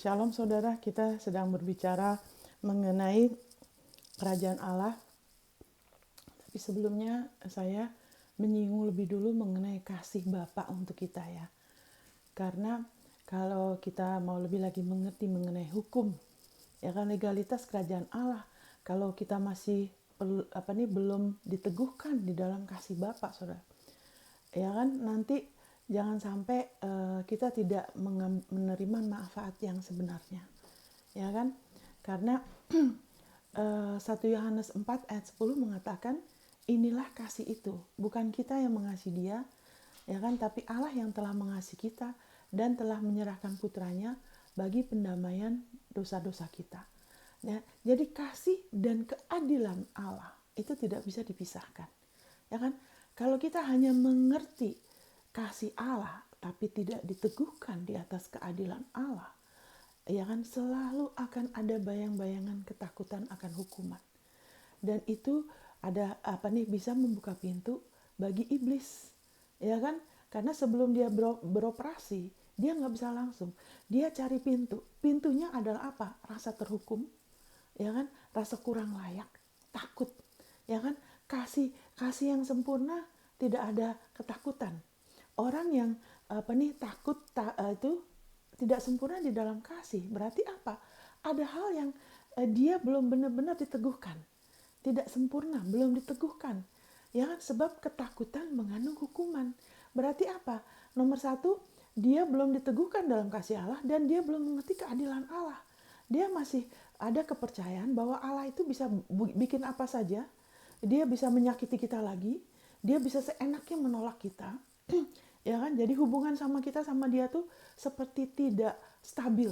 Shalom saudara, kita sedang berbicara mengenai kerajaan Allah. Tapi sebelumnya saya menyinggung lebih dulu mengenai kasih Bapa untuk kita ya. Karena kalau kita mau lebih lagi mengerti mengenai hukum, ya kan legalitas kerajaan Allah, kalau kita masih belum diteguhkan di dalam kasih Bapa, saudara, ya kan nanti jangan sampai kita tidak menerima manfaat yang sebenarnya, ya kan? Karena 1 Yohanes 4 ayat 10 mengatakan, inilah kasih itu, bukan kita yang mengasihi dia, ya kan, tapi Allah yang telah mengasihi kita dan telah menyerahkan putranya bagi pendamaian dosa-dosa kita. Ya, jadi kasih dan keadilan Allah itu tidak bisa dipisahkan. Ya kan? Kalau kita hanya mengerti kasih Allah tapi tidak diteguhkan di atas keadilan Allah, ya kan, selalu akan ada bayang-bayangan ketakutan akan hukuman. Dan itu bisa membuka pintu bagi iblis, ya kan? Karena sebelum dia beroperasi, dia nggak bisa langsung. Dia cari pintu. Pintunya adalah apa? Rasa terhukum, ya kan? Rasa kurang layak, takut, ya kan? Kasih yang sempurna tidak ada ketakutan. Orang yang takut itu tidak sempurna di dalam kasih. Berarti apa? Ada hal yang dia belum benar-benar diteguhkan. Tidak sempurna, belum diteguhkan. Ya kan? Sebab ketakutan mengandung hukuman. Berarti apa? Nomor satu, dia belum diteguhkan dalam kasih Allah dan dia belum mengerti keadilan Allah. Dia masih ada kepercayaan bahwa Allah itu bisa bikin apa saja. Dia bisa menyakiti kita lagi. Dia bisa seenaknya menolak kita. Ya kan? Jadi hubungan sama kita sama dia tuh seperti tidak stabil.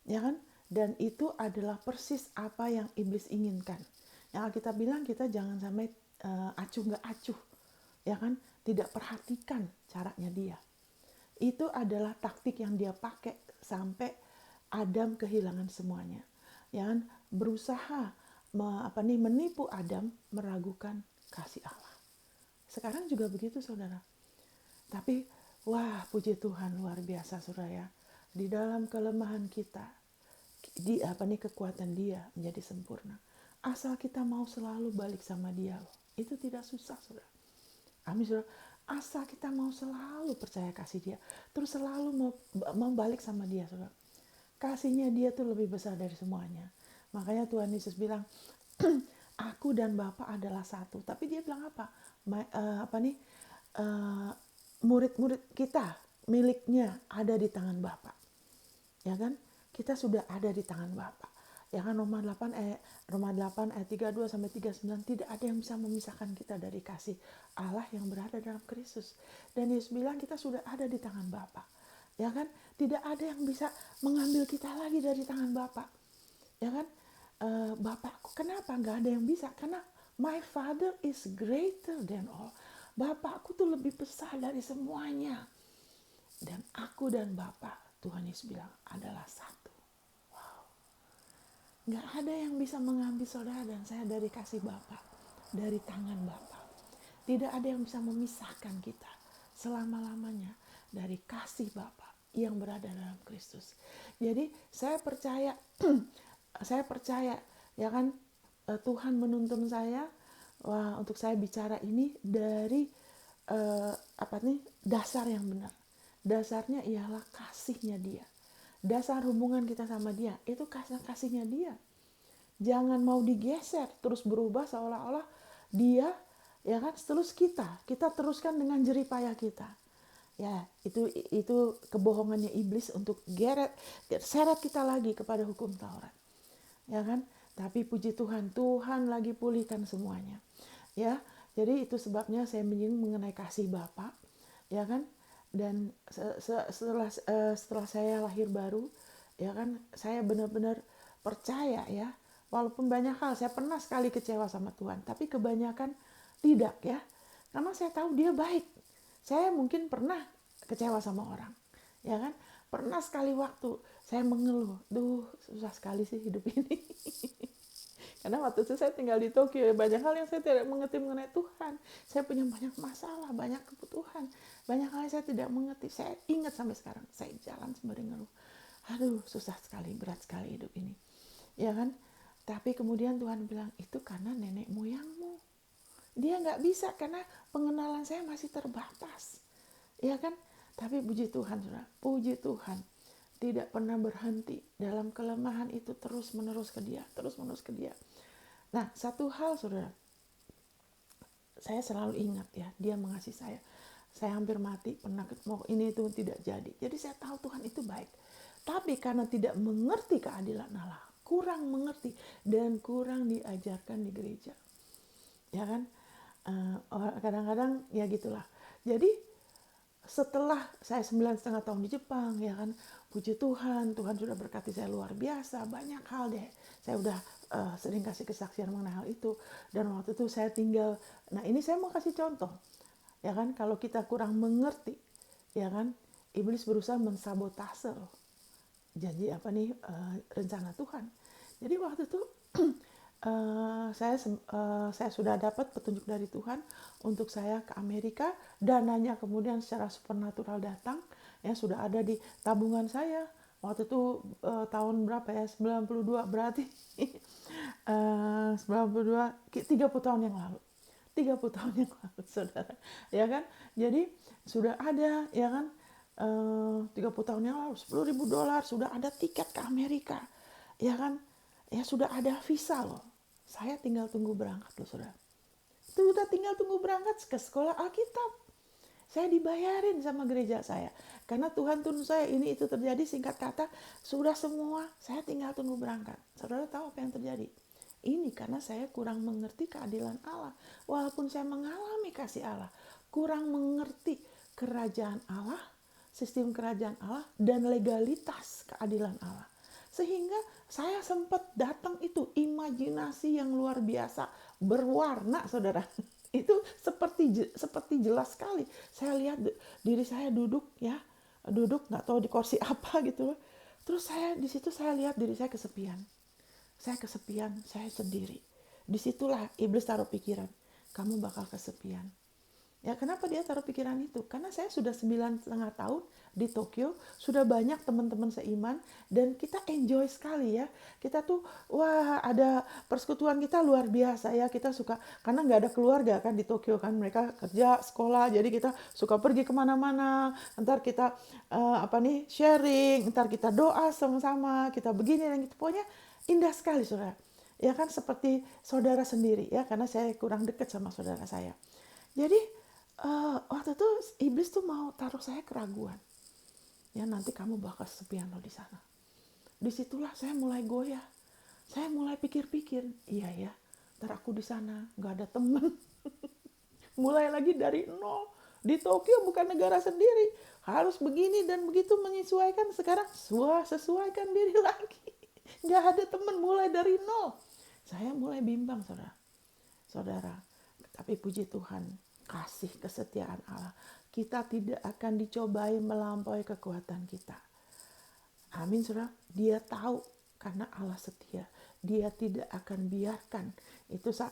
Ya kan? Dan itu adalah persis apa yang iblis inginkan. Yang kita bilang, kita jangan sampai acuh nggak acuh. Ya kan? Tidak perhatikan caranya dia. Itu adalah taktik yang dia pakai sampai Adam kehilangan semuanya. Ya kan? Berusaha menipu Adam, meragukan kasih Allah. Sekarang juga begitu, saudara. Tapi wah, puji Tuhan, luar biasa, saudara ya. Di dalam kelemahan kita, kekuatan dia menjadi sempurna. Asal kita mau selalu balik sama dia loh. Itu tidak susah, saudara. Amin, saudara. Asal kita mau selalu percaya kasih dia, terus selalu mau balik sama dia, saudara. Kasihnya dia tuh lebih besar dari semuanya. Makanya Tuhan Yesus bilang, aku dan Bapa adalah satu. Tapi dia bilang apa? Murid-murid kita, miliknya ada di tangan Bapa. Ya kan? Kita sudah ada di tangan Bapa. Ya kan, Roma 8 ayat 32 sampai 39, tidak ada yang bisa memisahkan kita dari kasih Allah yang berada dalam Kristus. Dan Yesus bilang kita sudah ada di tangan Bapa. Ya kan? Tidak ada yang bisa mengambil kita lagi dari tangan Bapa. Ya kan? Bapakku, kenapa nggak ada yang bisa? Karena my father is greater than all. Bapakku tuh lebih besar dari semuanya. Dan aku dan Bapak, Tuhan Yesus bilang, adalah satu. Wow. Nggak ada yang bisa mengambil saudara dan saya dari kasih Bapak, dari tangan Bapak. Tidak ada yang bisa memisahkan kita selama-lamanya dari kasih Bapa yang berada dalam Kristus. Jadi saya percaya, saya percaya, ya kan, Tuhan menuntun saya untuk saya bicara ini dari dasar yang benar. Dasarnya ialah kasihnya dia. Dasar hubungan kita sama dia itu kasihnya dia. Jangan mau digeser terus berubah seolah-olah dia, ya kan, terus kita teruskan dengan jerih payah kita. Ya, itu kebohongannya iblis untuk seret kita lagi kepada hukum Taurat. Ya kan? Tapi puji Tuhan, Tuhan lagi pulihkan semuanya. Ya, jadi itu sebabnya saya menyinggung mengenai kasih Bapa, ya kan? Dan setelah saya lahir baru, ya kan, saya benar-benar percaya ya. Walaupun banyak hal saya pernah sekali kecewa sama Tuhan, tapi kebanyakan tidak ya. Karena saya tahu dia baik. Saya mungkin pernah kecewa sama orang, ya kan? Pernah sekali waktu saya mengeluh, duh susah sekali sih hidup ini. Karena waktu itu saya tinggal di Tokyo, banyak hal yang saya tidak mengerti mengenai Tuhan. Saya punya banyak masalah, banyak kebutuhan, banyak hal yang saya tidak mengerti. Saya ingat sampai sekarang, saya jalan sembari ngeluh. Aduh, susah sekali, berat sekali hidup ini. Ya kan? Tapi kemudian Tuhan bilang, itu karena nenek moyangmu. Dia nggak bisa karena pengenalan saya masih terbatas. Ya kan? Tapi puji Tuhan, saudara. Puji Tuhan. Tidak pernah berhenti dalam kelemahan itu, terus menerus ke dia, terus menerus ke dia. Nah, satu hal saudara, saya selalu ingat ya, dia mengasihi saya. Saya hampir mati, pernah mau ini itu tidak jadi. Jadi saya tahu Tuhan itu baik. Tapi karena tidak mengerti keadilan Allah, kurang mengerti dan kurang diajarkan di gereja. Ya kan? Kadang-kadang ya gitulah. Jadi setelah saya 9,5 tahun di Jepang, ya kan, puji Tuhan, Tuhan sudah berkati saya luar biasa, banyak hal deh. Saya udah sering kasih kesaksian mengenai hal itu. Dan waktu itu saya tinggal, nah ini saya mau kasih contoh, ya kan, kalau kita kurang mengerti, ya kan, iblis berusaha mensabotase janji apa nih, rencana Tuhan. Jadi waktu itu saya sudah dapat petunjuk dari Tuhan untuk saya ke Amerika. Dananya kemudian secara supernatural datang, ya sudah ada di tabungan saya. Waktu itu tahun berapa ya? 92 berarti 92, 30 tahun yang lalu. 30 tahun yang lalu, saudara. Ya kan? Jadi sudah ada, ya kan? 30 tahun yang lalu, $10.000 sudah ada tiket ke Amerika. Ya kan? Ya sudah ada visa loh. Saya tinggal tunggu berangkat loh, saudara. Itu udah tinggal tunggu berangkat ke sekolah Alkitab. Saya dibayarin sama gereja saya. Karena Tuhan tuntun saya, ini itu terjadi, singkat kata, sudah semua, saya tinggal tunggu berangkat. Saudara tahu apa yang terjadi? Ini karena saya kurang mengerti keadilan Allah. Walaupun saya mengalami kasih Allah, kurang mengerti kerajaan Allah, sistem kerajaan Allah, dan legalitas keadilan Allah. Sehingga saya sempat datang itu imajinasi yang luar biasa, berwarna, saudara. Itu seperti jelas sekali. Saya lihat diri saya duduk, ya, duduk nggak tahu di kursi apa gitu loh. Terus saya di situ saya lihat diri saya kesepian. Saya kesepian, saya sendiri. Disitulah iblis taruh pikiran, kamu bakal kesepian. Ya, kenapa dia taruh pikiran itu? Karena saya sudah 9,5 tahun di Tokyo, sudah banyak teman-teman seiman, dan kita enjoy sekali ya. Kita tuh, wah, ada persekutuan kita luar biasa ya. Kita suka, karena nggak ada keluarga kan di Tokyo kan. Mereka kerja, sekolah, jadi kita suka pergi kemana-mana. Ntar kita sharing, ntar kita doa sama-sama, kita begini dan gitu. Pokoknya indah sekali, saudara. Ya kan, seperti saudara sendiri ya, karena saya kurang dekat sama saudara saya. Jadi waktu itu iblis tuh mau taruh saya keraguan. Ya, nanti kamu bakal kesepian loh di sana. Disitulah saya mulai goyah. Saya mulai pikir-pikir, iya ya, ntar aku di sana nggak ada temen. Mulai lagi dari nol. Di Tokyo bukan negara sendiri, harus begini dan begitu menyesuaikan. Sekarang sesuaikan diri lagi. Nggak ada temen, mulai dari nol. Saya mulai bimbang, saudara. Tapi puji Tuhan, kasih kesetiaan Allah. Kita tidak akan dicobai melampaui kekuatan kita. Amin, saudara. Dia tahu karena Allah setia. Dia tidak akan biarkan. Itu 1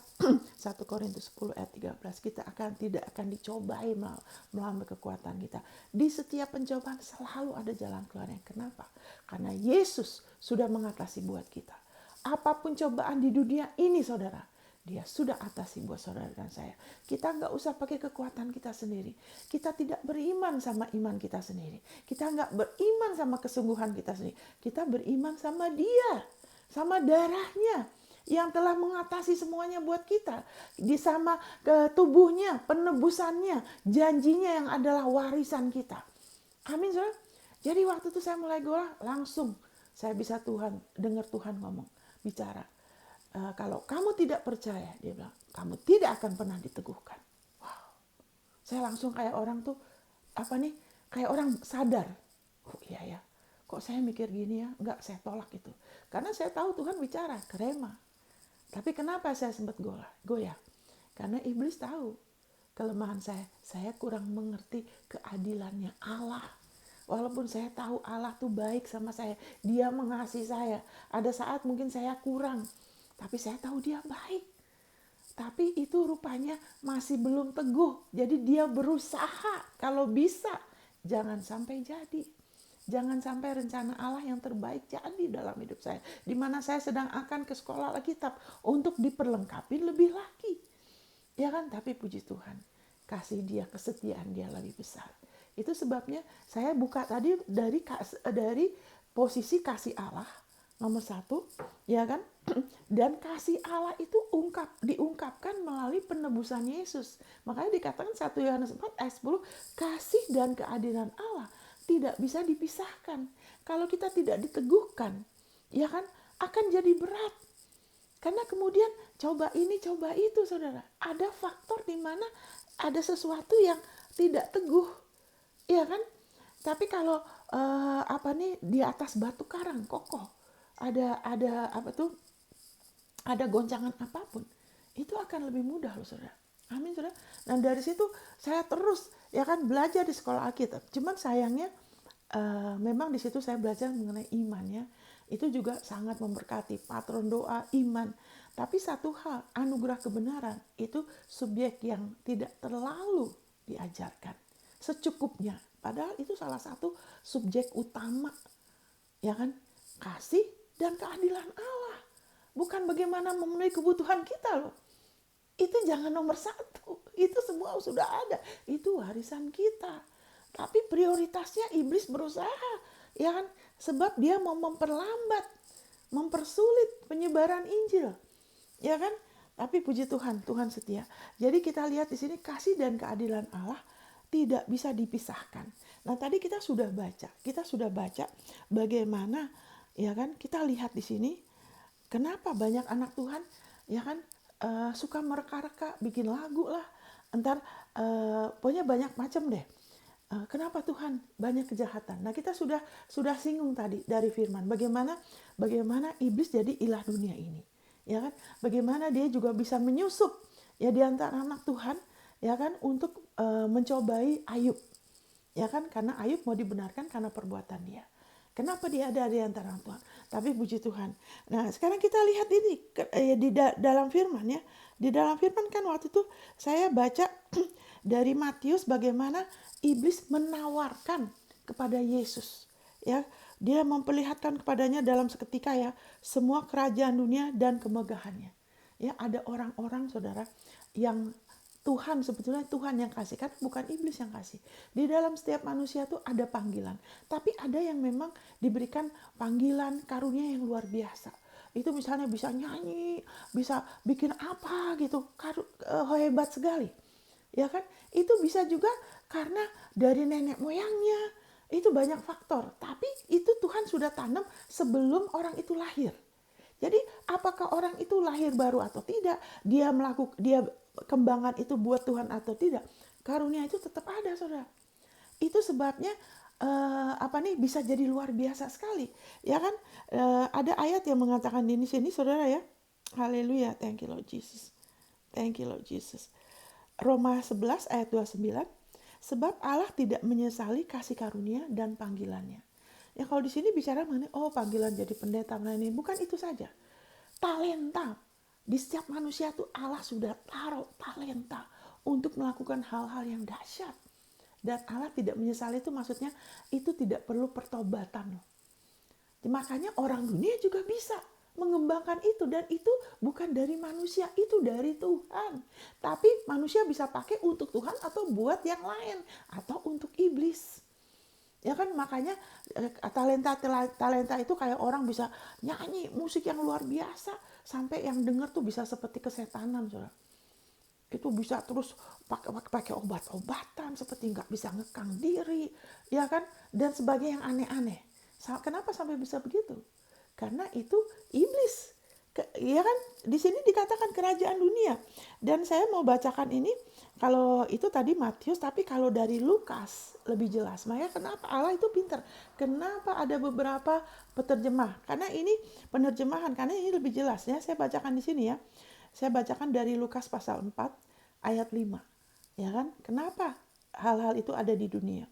Korintus 10 ayat 13. Kita tidak akan dicobai melampaui kekuatan kita. Di setiap pencobaan selalu ada jalan keluarnya. Kenapa? Karena Yesus sudah mengatasi buat kita. Apapun cobaan di dunia ini, saudara, dia sudah atasi buat saudara dan saya. Kita nggak usah pakai kekuatan kita sendiri. Kita tidak beriman sama iman kita sendiri. Kita nggak beriman sama kesungguhan kita sendiri. Kita beriman sama Dia, sama darahnya yang telah mengatasi semuanya buat kita. Sama ke tubuhnya, penebusannya, janjinya yang adalah warisan kita. Amin, saudara. Jadi waktu itu saya mulai golah, langsung saya bisa dengar Tuhan ngomong, bicara. Kalau kamu tidak percaya, dia bilang, kamu tidak akan pernah diteguhkan. Wow. Saya langsung kayak orang tuh, kayak orang sadar. Oh iya ya, kok saya mikir gini ya? Enggak, saya tolak itu. Karena saya tahu Tuhan bicara, kerema. Tapi kenapa saya sempat goyah? Karena iblis tahu kelemahan saya. Saya kurang mengerti keadilannya Allah. Walaupun saya tahu Allah tuh baik sama saya, Dia mengasihi saya. Ada saat mungkin saya kurang, tapi saya tahu Dia baik. Tapi itu rupanya masih belum teguh. Jadi dia berusaha, kalau bisa jangan sampai jadi. Jangan sampai rencana Allah yang terbaik jadi dalam hidup saya. Di mana saya sedang akan ke sekolah Alkitab untuk diperlengkapi lebih lagi. Ya kan? Tapi puji Tuhan, kasih dia, kesetiaan dia lebih besar. Itu sebabnya saya buka tadi dari posisi kasih Allah nomor satu, ya kan? Dan kasih Allah itu diungkapkan melalui penebusan Yesus. Makanya dikatakan 1 Yohanes 4 ayat 10, kasih dan keadilan Allah tidak bisa dipisahkan. Kalau kita tidak diteguhkan, ya kan, akan jadi berat. Karena kemudian coba ini, coba itu, saudara. Ada faktor di mana ada sesuatu yang tidak teguh, ya kan? Tapi kalau di atas batu karang kokoh, ada goncangan apapun, itu akan lebih mudah loh, saudara. Amin, saudara. Dan dari situ saya terus ya kan belajar di sekolah Alkitab. Cuman sayangnya memang di situ saya belajar mengenai imannya. Itu juga sangat memberkati, patron doa, iman. Tapi satu hal, anugerah kebenaran itu subjek yang tidak terlalu diajarkan secukupnya. Padahal itu salah satu subjek utama, ya kan? Kasih dan keadilan Allah. Bukan bagaimana memenuhi kebutuhan kita loh. Itu jangan nomor satu. Itu semua sudah ada. Itu warisan kita. Tapi prioritasnya iblis berusaha, ya kan? Sebab dia mau memperlambat, mempersulit penyebaran Injil, ya kan? Tapi puji Tuhan, Tuhan setia. Jadi kita lihat di sini kasih dan keadilan Allah tidak bisa dipisahkan. Nah tadi kita sudah baca bagaimana, ya kan? Kita lihat di sini, kenapa banyak anak Tuhan, ya kan? Suka mereka-reka, bikin lagu lah, pokoknya banyak macam deh. Kenapa Tuhan banyak kejahatan? Nah kita sudah singgung tadi dari firman bagaimana iblis jadi ilah dunia ini, ya kan? Bagaimana dia juga bisa menyusup ya di antara anak Tuhan, ya kan, untuk mencobai Ayub, ya kan? Karena Ayub mau dibenarkan karena perbuatan dia. Kenapa dia ada di antara anak Tuhan? Tapi puji Tuhan. Nah sekarang kita lihat ini dalam firman ya. Di dalam firman kan waktu itu saya baca dari Matius bagaimana iblis menawarkan kepada Yesus, ya, dia memperlihatkan kepadanya dalam seketika ya semua kerajaan dunia dan kemegahannya. Ya, ada orang-orang saudara yang Tuhan sebetulnya Tuhan yang kasih, kan bukan iblis yang kasih. Di dalam setiap manusia tuh ada panggilan, tapi ada yang memang diberikan panggilan karunia yang luar biasa. Itu misalnya bisa nyanyi, bisa bikin apa gitu, hebat sekali. Ya kan? Itu bisa juga karena dari nenek moyangnya. Itu banyak faktor, tapi itu Tuhan sudah tanam sebelum orang itu lahir. Jadi apakah orang itu lahir baru atau tidak, dia kembangan itu buat Tuhan atau tidak, karunia itu tetap ada, saudara. Itu sebabnya bisa jadi luar biasa sekali, ya kan? Ada ayat yang mengatakan di sini, saudara ya. Haleluya, thank you Lord Jesus. Thank you Lord Jesus. Roma 11 ayat 29, sebab Allah tidak menyesali kasih karunia dan panggilannya. Ya kalau di sini bicara mengenai panggilan jadi pendeta, ini bukan itu saja. Talenta di setiap manusia itu Allah sudah taruh talenta untuk melakukan hal-hal yang dahsyat. Dan Allah tidak menyesali itu maksudnya itu tidak perlu pertobatan loh. Makanya orang dunia juga bisa mengembangkan itu, dan itu bukan dari manusia, itu dari Tuhan. Tapi manusia bisa pakai untuk Tuhan atau buat yang lain atau untuk iblis. Ya kan, makanya talenta itu kayak orang bisa nyanyi musik yang luar biasa sampai yang dengar tuh bisa seperti kesetanan, saudara. Itu bisa terus pakai obat-obatan seperti nggak bisa ngekang diri, ya kan, dan sebagainya yang aneh-aneh. Kenapa sampai bisa begitu? Karena itu iblis. Ya kan, di sini dikatakan kerajaan dunia. Dan saya mau bacakan ini, kalau itu tadi Matius, tapi kalau dari Lukas lebih jelas. Makanya kenapa Allah itu pintar? Kenapa ada beberapa penerjemah? Karena ini penerjemahan, karena ini lebih jelas ya. Saya bacakan di sini ya. Saya bacakan dari Lukas pasal 4 ayat 5. Ya kan? Kenapa hal-hal itu ada di dunia?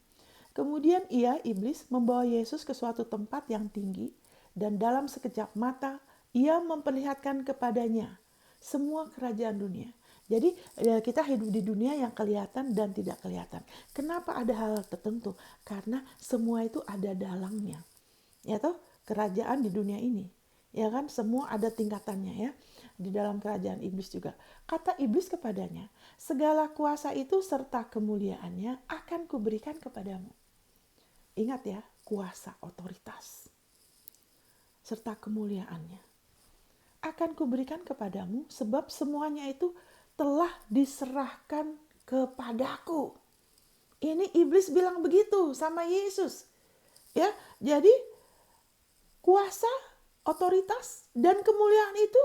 Kemudian iblis membawa Yesus ke suatu tempat yang tinggi, dan dalam sekejap mata ia memperlihatkan kepadanya semua kerajaan dunia. Jadi kita hidup di dunia yang kelihatan dan tidak kelihatan. Kenapa ada hal tertentu? Karena semua itu ada dalangnya. Ya toh, kerajaan di dunia ini. Ya kan, semua ada tingkatannya ya. Di dalam kerajaan iblis juga. Kata iblis kepadanya, segala kuasa itu serta kemuliaannya akan kuberikan kepadamu. Ingat ya, kuasa, otoritas, serta kemuliaannya akan kuberikan kepadamu, sebab semuanya itu telah diserahkan kepadaku. Ini iblis bilang begitu sama Yesus. Ya, jadi kuasa, otoritas, dan kemuliaan itu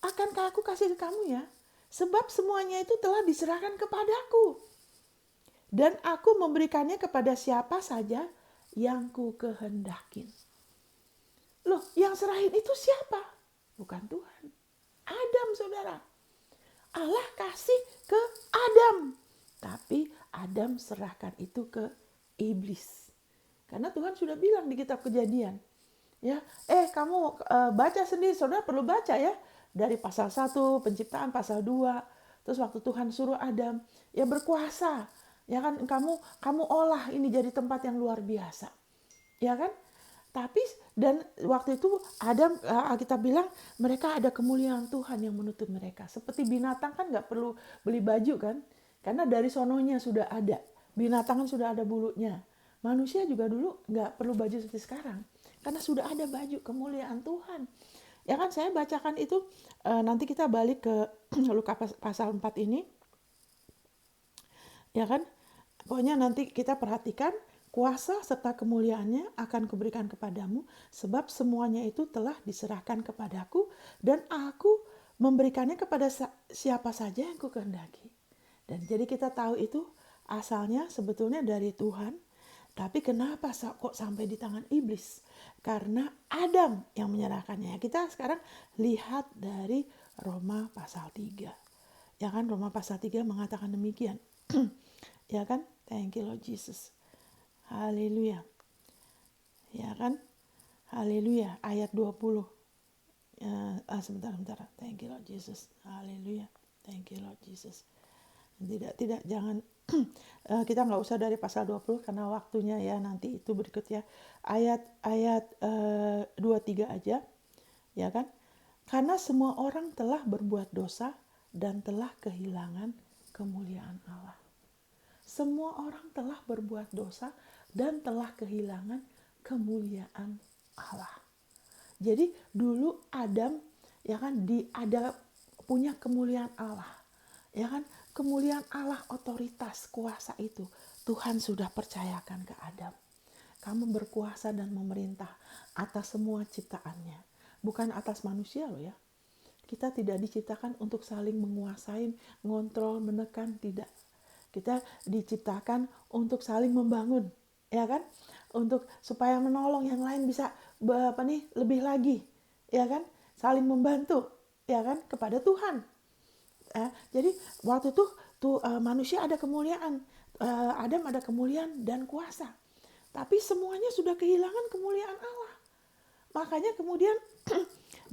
akan aku kasih ke kamu ya. Sebab semuanya itu telah diserahkan kepadaku. Dan aku memberikannya kepada siapa saja yang ku kehendakin. Loh, yang serahin itu siapa? Bukan Tuhan. Adam, saudara. Allah kasih ke Adam. Tapi Adam serahkan itu ke iblis. Karena Tuhan sudah bilang di kitab Kejadian. Ya, kamu baca sendiri, saudara perlu baca ya. Dari pasal 1, penciptaan, pasal 2. Terus waktu Tuhan suruh Adam, ya berkuasa. Ya kan, kamu olah ini jadi tempat yang luar biasa. Ya kan? Tapi dan waktu itu Adam, kita bilang mereka ada kemuliaan Tuhan yang menutup mereka. Seperti binatang kan nggak perlu beli baju kan, karena dari sononya sudah ada. Binatang kan sudah ada bulunya. Manusia juga dulu nggak perlu baju seperti sekarang, karena sudah ada baju kemuliaan Tuhan. Ya kan, saya bacakan itu, nanti kita balik ke Lukas pasal 4 ini. Ya kan, pokoknya nanti kita perhatikan. Kuasa serta kemuliaannya akan kuberikan kepadamu, sebab semuanya itu telah diserahkan kepadaku, dan aku memberikannya kepada siapa saja yang kukehendaki. Dan jadi kita tahu itu asalnya sebetulnya dari Tuhan, tapi kenapa kok sampai di tangan iblis? Karena Adam yang menyerahkannya. Kita sekarang lihat dari Roma pasal 3. Ya kan, Roma pasal 3 mengatakan demikian. Ya kan? Thank you Lord Jesus. Haleluya. Ya kan? Haleluya. Ayat 20. Sebentar. Thank you Lord Jesus. Haleluya. Thank you Lord Jesus. Tidak, jangan. Kita nggak usah dari pasal 20 karena waktunya ya, nanti itu berikut ya. Ayat 23 aja. Ya kan? Karena semua orang telah berbuat dosa dan telah kehilangan kemuliaan Allah. Semua orang telah berbuat dosa dan telah kehilangan kemuliaan Allah. Jadi dulu Adam ya kan ada punya kemuliaan Allah. Ya kan, kemuliaan Allah, otoritas, kuasa itu Tuhan sudah percayakan ke Adam. Kamu berkuasa dan memerintah atas semua ciptaannya. Bukan atas manusia loh ya. Kita tidak diciptakan untuk saling menguasai, ngontrol, menekan, tidak. Kita diciptakan untuk saling membangun, ya kan? Untuk supaya menolong yang lain bisa lebih lagi, ya kan? Saling membantu, ya kan? Kepada Tuhan. Jadi waktu itu manusia ada kemuliaan, Adam ada kemuliaan dan kuasa. Tapi semuanya sudah kehilangan kemuliaan Allah. Makanya kemudian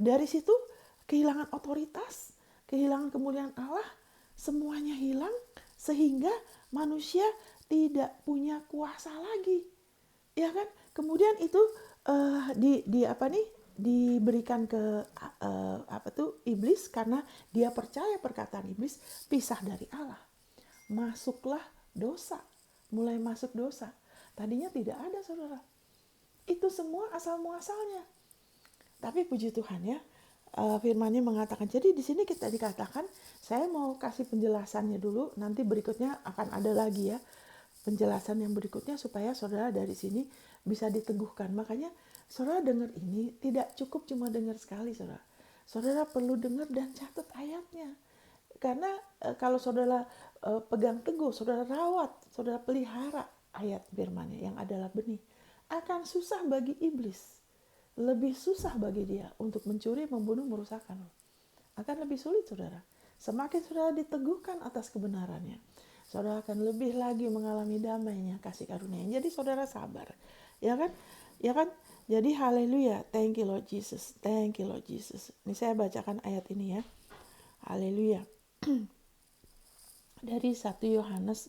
dari situ kehilangan otoritas, kehilangan kemuliaan Allah, semuanya hilang. Sehingga manusia tidak punya kuasa lagi, ya kan? Kemudian itu diberikan ke iblis karena dia percaya perkataan iblis, pisah dari Allah. Masuklah dosa, mulai masuk dosa. Tadinya tidak ada, saudara. Itu semua asal muasalnya. Tapi puji Tuhan ya. Firman-Nya mengatakan, jadi di sini kita dikatakan, saya mau kasih penjelasannya dulu, nanti berikutnya akan ada lagi ya penjelasan yang berikutnya supaya saudara dari sini bisa diteguhkan. Makanya saudara dengar ini tidak cukup cuma dengar sekali, saudara. Saudara perlu dengar dan catat ayatnya. Karena kalau saudara pegang teguh, saudara rawat, saudara pelihara ayat firman-Nya yang adalah benih, akan susah bagi iblis. Lebih susah bagi dia untuk mencuri, membunuh, merusakkan. Akan lebih sulit, saudara. Semakin saudara diteguhkan atas kebenarannya, saudara akan lebih lagi mengalami damainya, kasih karunia. Jadi saudara sabar. Ya kan? Ya kan? Jadi haleluya. Thank you Lord Jesus. Thank you Lord Jesus. Ini saya bacakan ayat ini ya. Haleluya. dari 1 Yohanes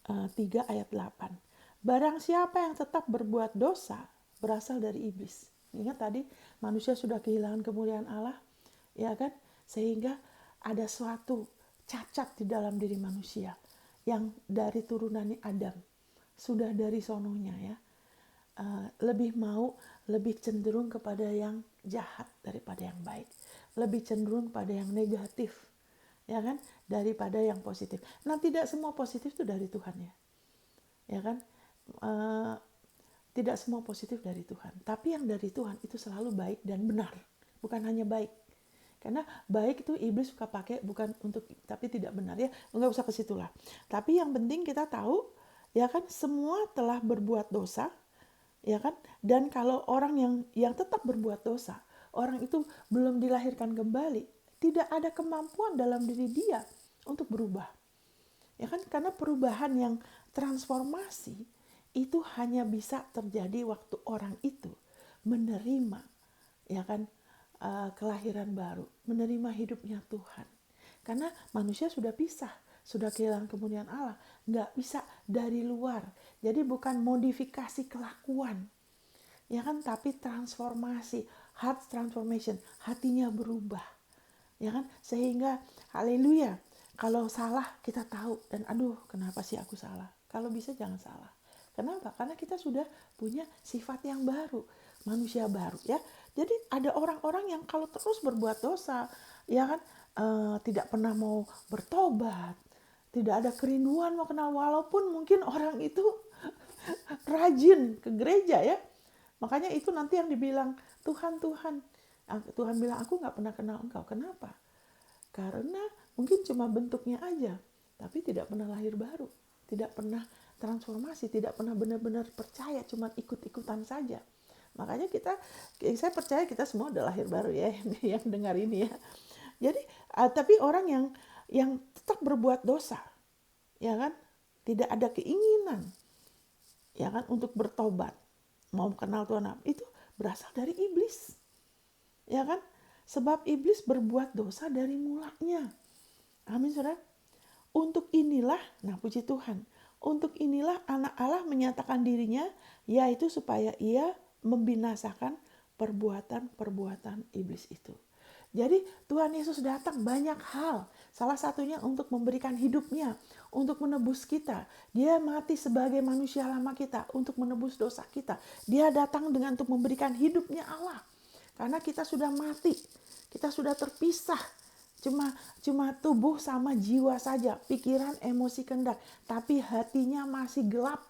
3 ayat 8. Barang siapa yang tetap berbuat dosa berasal dari iblis. Ingat tadi manusia sudah kehilangan kemuliaan Allah, ya kan? Sehingga ada suatu cacat di dalam diri manusia yang dari turunannya Adam. Sudah dari sononya ya. Lebih cenderung kepada yang jahat daripada yang baik. Lebih cenderung pada yang negatif, ya kan, daripada yang positif. Nah, tidak semua positif itu dari Tuhan ya kan. Tidak semua positif dari Tuhan, tapi yang dari Tuhan itu selalu baik dan benar, bukan hanya baik. Karena baik itu iblis suka pakai bukan untuk, tapi tidak benar ya, nggak usah ke situ lah. Tapi yang penting kita tahu, ya kan, semua telah berbuat dosa, ya kan. Dan kalau orang yang tetap berbuat dosa, orang itu belum dilahirkan kembali, tidak ada kemampuan dalam diri dia untuk berubah, ya kan. Karena perubahan yang transformasi itu hanya bisa terjadi waktu orang itu menerima, ya kan, kelahiran baru, menerima hidupnya Tuhan. Karena manusia sudah pisah, sudah kehilangan kemuliaan Allah, nggak bisa dari luar. Jadi bukan modifikasi kelakuan, ya kan, tapi transformasi, heart transformation, hatinya berubah, ya kan. Sehingga haleluya, kalau salah kita tahu dan aduh kenapa sih aku salah. Kalau bisa jangan salah. Kenapa? Karena kita sudah punya sifat yang baru, manusia baru ya. Jadi ada orang-orang yang kalau terus berbuat dosa, ya kan, tidak pernah mau bertobat, tidak ada kerinduan mau kenal, walaupun mungkin orang itu rajin ke gereja ya. Makanya itu nanti yang dibilang Tuhan, Tuhan. Tuhan bilang aku nggak pernah kenal engkau. Kenapa? Karena mungkin cuma bentuknya aja, tapi tidak pernah lahir baru, tidak pernah transformasi, tidak pernah benar-benar percaya, cuma ikut-ikutan saja. Makanya saya percaya kita semua udah lahir baru ya, yang dengar ini ya. Jadi tapi orang yang tetap berbuat dosa, ya kan, tidak ada keinginan, ya kan, untuk bertobat, mau kenal Tuhan, itu berasal dari iblis, ya kan. Sebab iblis berbuat dosa dari mulanya. Amin, saudara. Untuk inilah, nah puji Tuhan, untuk inilah anak Allah menyatakan dirinya, yaitu supaya ia membinasakan perbuatan-perbuatan iblis itu. Jadi Tuhan Yesus datang banyak hal. Salah satunya untuk memberikan hidupnya, untuk menebus kita. Dia mati sebagai manusia lama kita, untuk menebus dosa kita. Dia datang dengan untuk memberikan hidupnya Allah. Karena kita sudah mati, kita sudah terpisah. Cuma tubuh sama jiwa saja, pikiran, emosi, kehendak. Tapi hatinya masih gelap.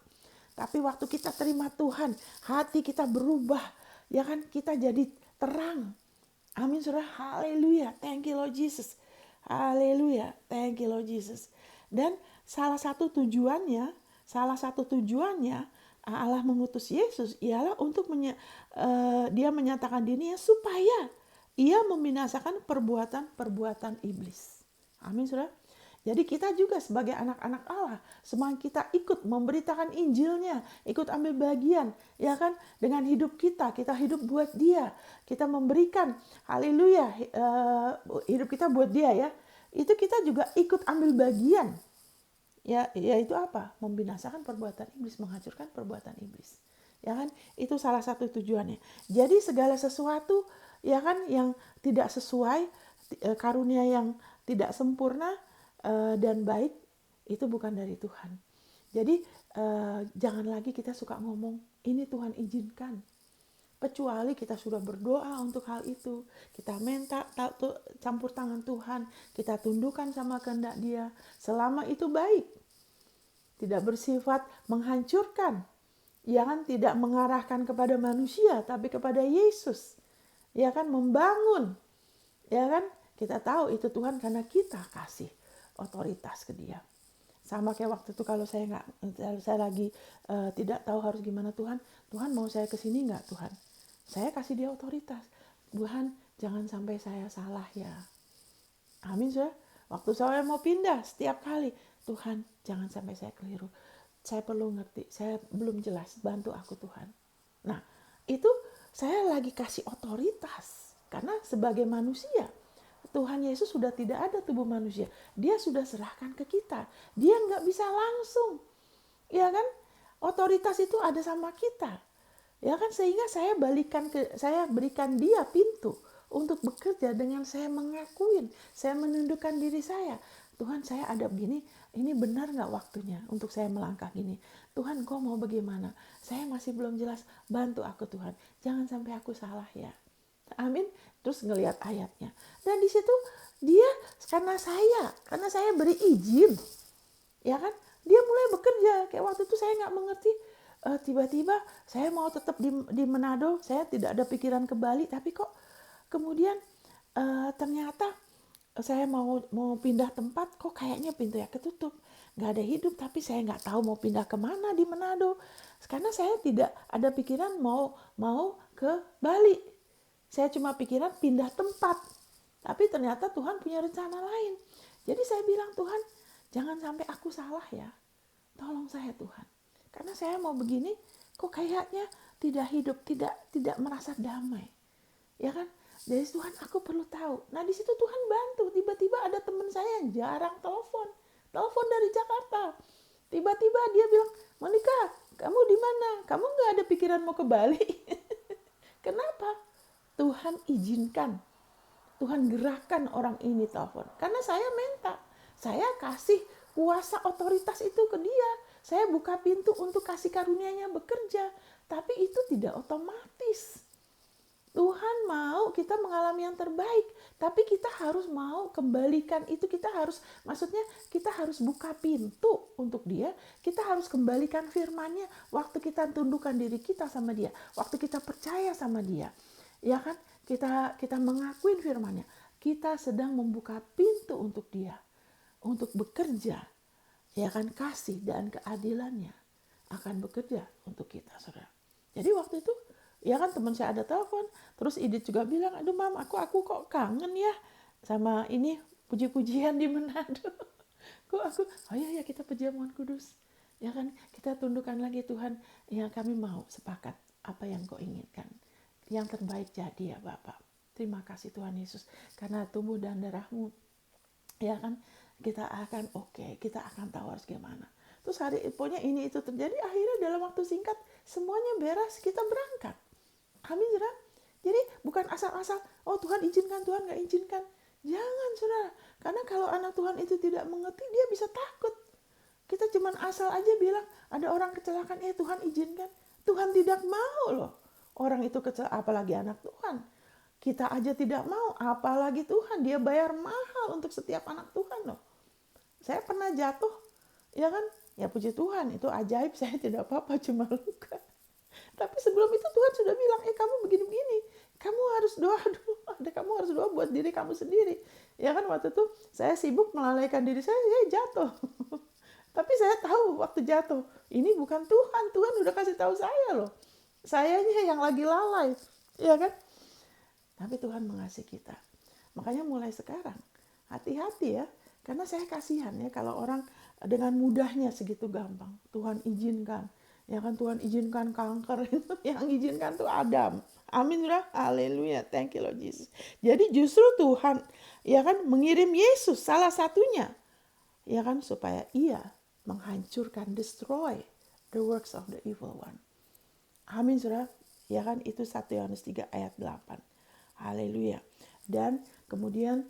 Tapi waktu kita terima Tuhan, hati kita berubah. Ya kan, kita jadi terang. Amin, saudara. Haleluya. Thank you Lord Jesus. Haleluya. Thank you Lord Jesus. Dan salah satu tujuannya Allah mengutus Yesus ialah untuk dia menyatakan dirinya supaya ia membinasakan perbuatan-perbuatan iblis. Amin, saudara. Jadi kita juga sebagai anak-anak Allah, semakin kita ikut memberitakan Injilnya, ikut ambil bagian, ya kan, dengan hidup kita hidup buat Dia, kita memberikan, haleluya, hidup kita buat Dia ya, itu kita juga ikut ambil bagian, ya, yaitu apa? Membinasakan perbuatan iblis, menghancurkan perbuatan iblis, ya kan, itu salah satu tujuannya. Jadi segala sesuatu, ya kan, yang tidak sesuai, karunia yang tidak sempurna dan baik, itu bukan dari Tuhan. Jadi jangan lagi kita suka ngomong ini Tuhan izinkan, kecuali kita sudah berdoa untuk hal itu, kita minta campur tangan Tuhan, kita tundukkan sama kehendak Dia. Selama itu baik, tidak bersifat menghancurkan, ya kan, tidak mengarahkan kepada manusia tapi kepada Yesus, ya kan, membangun, ya kan. Kita tahu itu Tuhan karena kita kasih otoritas ke Dia. Sama kayak waktu itu kalau saya lagi tidak tahu harus gimana, Tuhan mau saya ke sini nggak Tuhan? Saya kasih Dia otoritas. Tuhan, jangan sampai saya salah ya. Amin, saudara. Waktu saya mau pindah setiap kali, Tuhan jangan sampai saya keliru. Saya perlu ngerti, saya belum jelas, bantu aku Tuhan. Nah, itu saya lagi kasih otoritas. Karena sebagai manusia, Tuhan Yesus sudah tidak ada tubuh manusia. Dia sudah serahkan ke kita. Dia nggak bisa langsung. Ya kan? Otoritas itu ada sama kita. Ya kan, sehingga saya berikan dia pintu untuk bekerja dengan saya mengakuin, saya menundukkan diri saya. Tuhan, saya ada begini, ini benar nggak waktunya untuk saya melangkah gini? Tuhan, kau mau bagaimana? Saya masih belum jelas, bantu aku Tuhan. Jangan sampai aku salah ya. Amin. Terus ngelihat ayatnya. Dan di situ dia karena saya beri izin, ya kan? Dia mulai bekerja. Kayak waktu itu saya nggak mengerti. Tiba-tiba saya mau tetap di Manado, saya tidak ada pikiran ke Bali, tapi kok kemudian ternyata saya mau pindah tempat, kok kayaknya pintunya ketutup, nggak ada hidup, tapi saya nggak tahu mau pindah kemana di Manado, karena saya tidak ada pikiran mau ke Bali, saya cuma pikiran pindah tempat, tapi ternyata Tuhan punya rencana lain. Jadi saya bilang, Tuhan, jangan sampai aku salah ya, tolong saya Tuhan, karena saya mau begini, kok kayaknya tidak hidup, tidak merasa damai, ya kan? Dari Tuhan, aku perlu tahu. Nah di situ Tuhan bantu. Tiba-tiba ada teman saya yang jarang telepon dari Jakarta. Tiba-tiba dia bilang, Monica, kamu di mana? Kamu nggak ada pikiran mau ke Bali? Kenapa? Tuhan izinkan. Tuhan gerakkan orang ini telepon. Karena saya minta. Saya kasih kuasa otoritas itu ke dia. Saya buka pintu untuk kasih karunia-Nya bekerja. Tapi itu tidak otomatis. Tuhan mau kita mengalami yang terbaik, tapi kita harus mau kembalikan itu, kita harus buka pintu untuk dia, kita harus kembalikan firman-Nya waktu kita tundukkan diri kita sama dia, waktu kita percaya sama dia. Ya kan? Kita mengakuin firman-Nya. Kita sedang membuka pintu untuk dia, untuk bekerja. Ya kan, kasih dan keadilannya akan bekerja untuk kita, Saudara. Jadi waktu itu ya kan teman saya ada telepon, terus Idit juga bilang, aduh mam, aku kok kangen ya sama ini puji-pujian di Manado. Oh iya kita perjamuan kudus, ya kan, kita tundukkan lagi Tuhan, ya kami mau sepakat apa yang kau inginkan, yang terbaik jadi ya Bapak. Terima kasih Tuhan Yesus, karena tubuh dan darahmu, ya kan, kita akan kita akan tahu harus gimana. Terus pokoknya ini itu terjadi, akhirnya dalam waktu singkat semuanya beres, kita berangkat. Amin, saudara. Jadi bukan asal-asal, oh Tuhan izinkan, Tuhan nggak izinkan. Jangan, saudara. Karena kalau anak Tuhan itu tidak mengerti, dia bisa takut. Kita cuma asal aja bilang, ada orang kecelakaan, Tuhan izinkan. Tuhan tidak mau loh orang itu kecelakaan, apalagi anak Tuhan. Kita aja tidak mau, apalagi Tuhan. Dia bayar mahal untuk setiap anak Tuhan loh. Saya pernah jatuh, ya kan? Ya puji Tuhan, itu ajaib, saya tidak apa-apa, cuma luka. Tapi sebelum itu Tuhan sudah bilang, kamu begini-begini, kamu harus doa dulu, kamu harus doa buat diri kamu sendiri. Ya kan, waktu itu saya sibuk melalaikan diri saya jatuh. Tapi saya tahu waktu jatuh, ini bukan Tuhan, Tuhan udah kasih tahu saya loh. Sayanya yang lagi lalai, ya kan? Tapi Tuhan mengasihi kita. Makanya mulai sekarang, hati-hati ya, karena saya kasihan ya kalau orang dengan mudahnya segitu gampang. Tuhan izinkan. Ya kan, Tuhan izinkan kanker, itu yang izinkan tuh Adam. Amin ya, haleluya, thank you Lord Jesus. Jadi justru Tuhan ya kan mengirim Yesus salah satunya, ya kan, supaya ia menghancurkan, destroy the works of the evil one. Amin saudara, ya kan, itu 1 Yohanes 3 ayat 8. Haleluya. Dan kemudian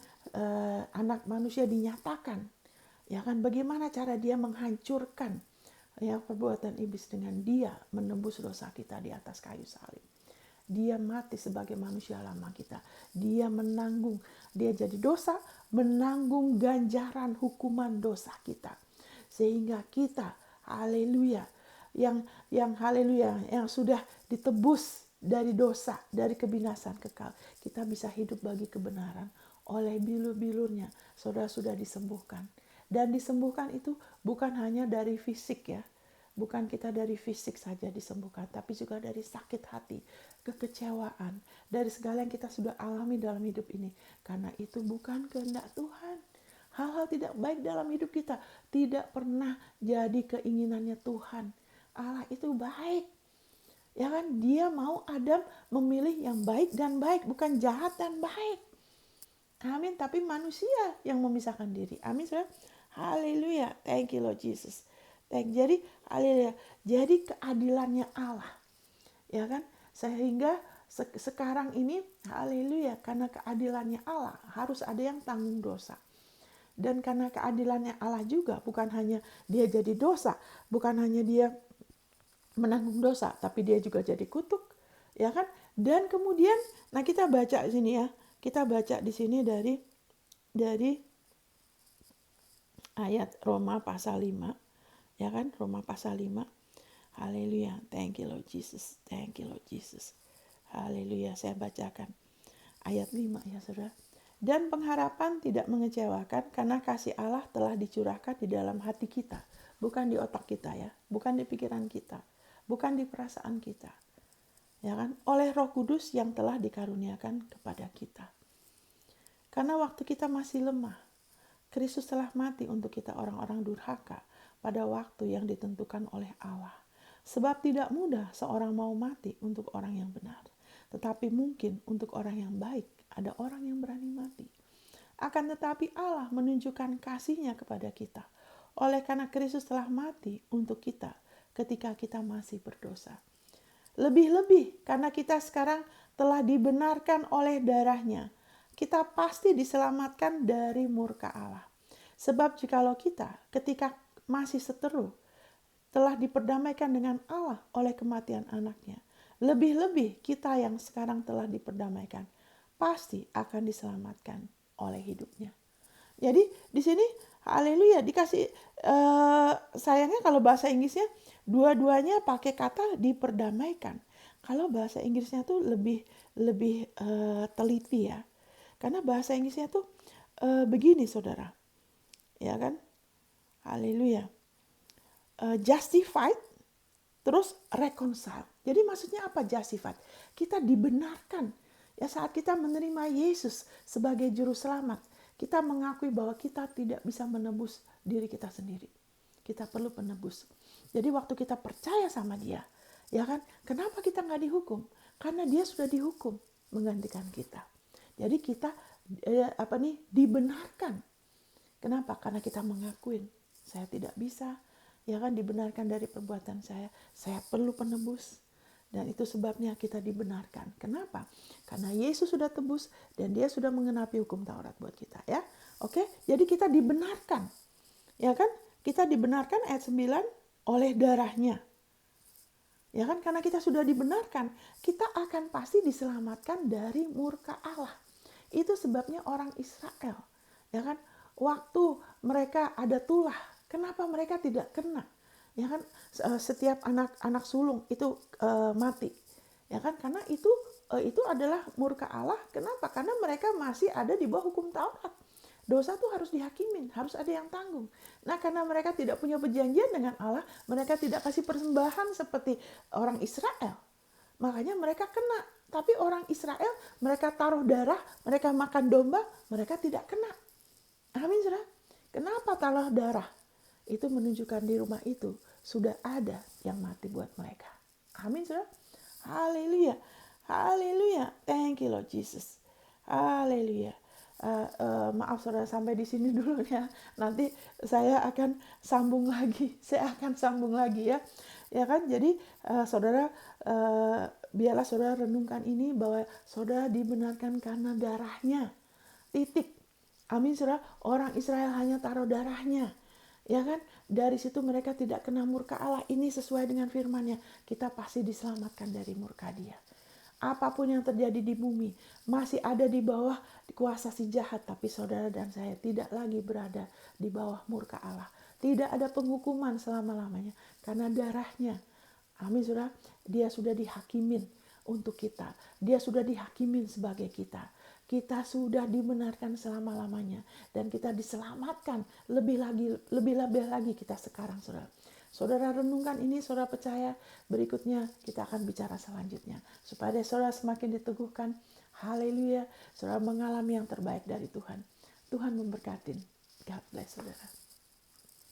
anak manusia dinyatakan, ya kan, bagaimana cara dia menghancurkan ya perbuatan iblis dengan dia menembus dosa kita di atas kayu salib. Dia mati sebagai manusia lama kita. Dia menanggung, dia jadi dosa, menanggung ganjaran hukuman dosa kita. Sehingga kita, haleluya, yang haleluya, yang sudah ditebus dari dosa, dari kebinasan kekal, kita bisa hidup bagi kebenaran oleh bilur-bilurnya. Saudara sudah disembuhkan. Dan disembuhkan itu bukan hanya dari fisik ya. Bukan kita dari fisik saja disembuhkan, tapi juga dari sakit hati, kekecewaan, dari segala yang kita sudah alami dalam hidup ini. Karena itu bukan kehendak Tuhan. Hal-hal tidak baik dalam hidup kita tidak pernah jadi keinginannya Tuhan. Allah itu baik. Ya kan, dia mau Adam memilih yang baik dan baik, bukan jahat dan baik. Amin. Tapi manusia yang memisahkan diri. Amin, saudara. Haleluya. Thank you Lord Jesus. Jadi, haleluya. Jadi keadilannya Allah. Ya kan? Sehingga sekarang ini, haleluya, karena keadilannya Allah, harus ada yang tanggung dosa. Dan karena keadilannya Allah juga, bukan hanya dia jadi dosa, bukan hanya dia menanggung dosa, tapi dia juga jadi kutuk, ya kan? Dan kemudian, nah kita baca di sini ya, kita baca di sini dari ayat Roma pasal 5, ya kan? Roma pasal 5. Haleluya, thank you Lord Jesus, thank you Lord Jesus. Haleluya, saya bacakan ayat 5 ya saudara. Dan pengharapan tidak mengecewakan karena kasih Allah telah dicurahkan di dalam hati kita. Bukan di otak kita ya, bukan di pikiran kita, bukan di perasaan kita. Ya kan? Oleh Roh Kudus yang telah dikaruniakan kepada kita. Karena waktu kita masih lemah, Kristus telah mati untuk kita orang-orang durhaka pada waktu yang ditentukan oleh Allah. Sebab tidak mudah seorang mau mati untuk orang yang benar. Tetapi mungkin untuk orang yang baik ada orang yang berani mati. Akan tetapi Allah menunjukkan kasih-Nya kepada kita. Oleh karena Kristus telah mati untuk kita ketika kita masih berdosa. Lebih-lebih karena kita sekarang telah dibenarkan oleh darah-Nya. Kita pasti diselamatkan dari murka Allah. Sebab jikalau kita ketika masih seteru telah diperdamaikan dengan Allah oleh kematian anaknya, lebih-lebih kita yang sekarang telah diperdamaikan pasti akan diselamatkan oleh hidupnya. Jadi di sini haleluya dikasih sayangnya kalau bahasa Inggrisnya dua-duanya pakai kata diperdamaikan. Kalau bahasa Inggrisnya tuh lebih teliti ya. Karena bahasa Inggrisnya tuh begini saudara. Ya kan? Haleluya. Justified terus reconcile. Jadi maksudnya apa justified? Kita dibenarkan. Ya saat kita menerima Yesus sebagai juru selamat, kita mengakui bahwa kita tidak bisa menebus diri kita sendiri. Kita perlu penebus. Jadi waktu kita percaya sama Dia, ya kan? Kenapa kita nggak dihukum? Karena Dia sudah dihukum menggantikan kita. Jadi kita dibenarkan. Kenapa? Karena kita mengakuin saya tidak bisa, ya kan, dibenarkan dari perbuatan saya perlu penebus. Dan itu sebabnya kita dibenarkan. Kenapa? Karena Yesus sudah tebus dan Dia sudah mengenapi hukum Taurat buat kita ya. Oke, jadi kita dibenarkan. Ya kan? Kita dibenarkan ayat 9 oleh darah-Nya. Ya kan? Karena kita sudah dibenarkan, kita akan pasti diselamatkan dari murka Allah. Itu sebabnya orang Israel, ya kan? Waktu mereka ada tulah, kenapa mereka tidak kena? Ya kan? Setiap anak sulung itu mati. Ya kan? Karena itu adalah murka Allah. Kenapa? Karena mereka masih ada di bawah hukum Taurat. Dosa tuh harus dihakimin, harus ada yang tanggung. Nah, karena mereka tidak punya perjanjian dengan Allah, mereka tidak kasih persembahan seperti orang Israel. Makanya mereka kena. Tapi orang Israel, mereka taruh darah, mereka makan domba, mereka tidak kena. Amin, saudara. Kenapa taruh darah? Itu menunjukkan di rumah itu sudah ada yang mati buat mereka. Amin, saudara. Haleluya. Haleluya. Thank you Lord Jesus. Haleluya. Maaf saudara sampai di sini dulu ya. Nanti saya akan sambung lagi. Saya akan sambung lagi ya. Ya kan? Jadi saudara biarlah saudara renungkan ini bahwa saudara dibenarkan karena darahnya. Titik. Amin saudara. Orang Israel hanya taruh darahnya. Ya kan? Dari situ mereka tidak kena murka Allah. Ini sesuai dengan firman-Nya. Kita pasti diselamatkan dari murka Dia. Apapun yang terjadi di bumi masih ada di bawah kuasa si jahat, tapi saudara dan saya tidak lagi berada di bawah murka Allah. Tidak ada penghukuman selama-lamanya karena darahnya. Amin saudara, Dia sudah dihakimin untuk kita. Dia sudah dihakimin sebagai kita. Kita sudah dibenarkan selama-lamanya dan kita diselamatkan lebih lagi kita sekarang saudara. Saudara renungkan ini, saudara percaya. Berikutnya kita akan bicara selanjutnya. Supaya saudara semakin diteguhkan. Haleluya. Saudara mengalami yang terbaik dari Tuhan. Tuhan memberkati. God bless saudara.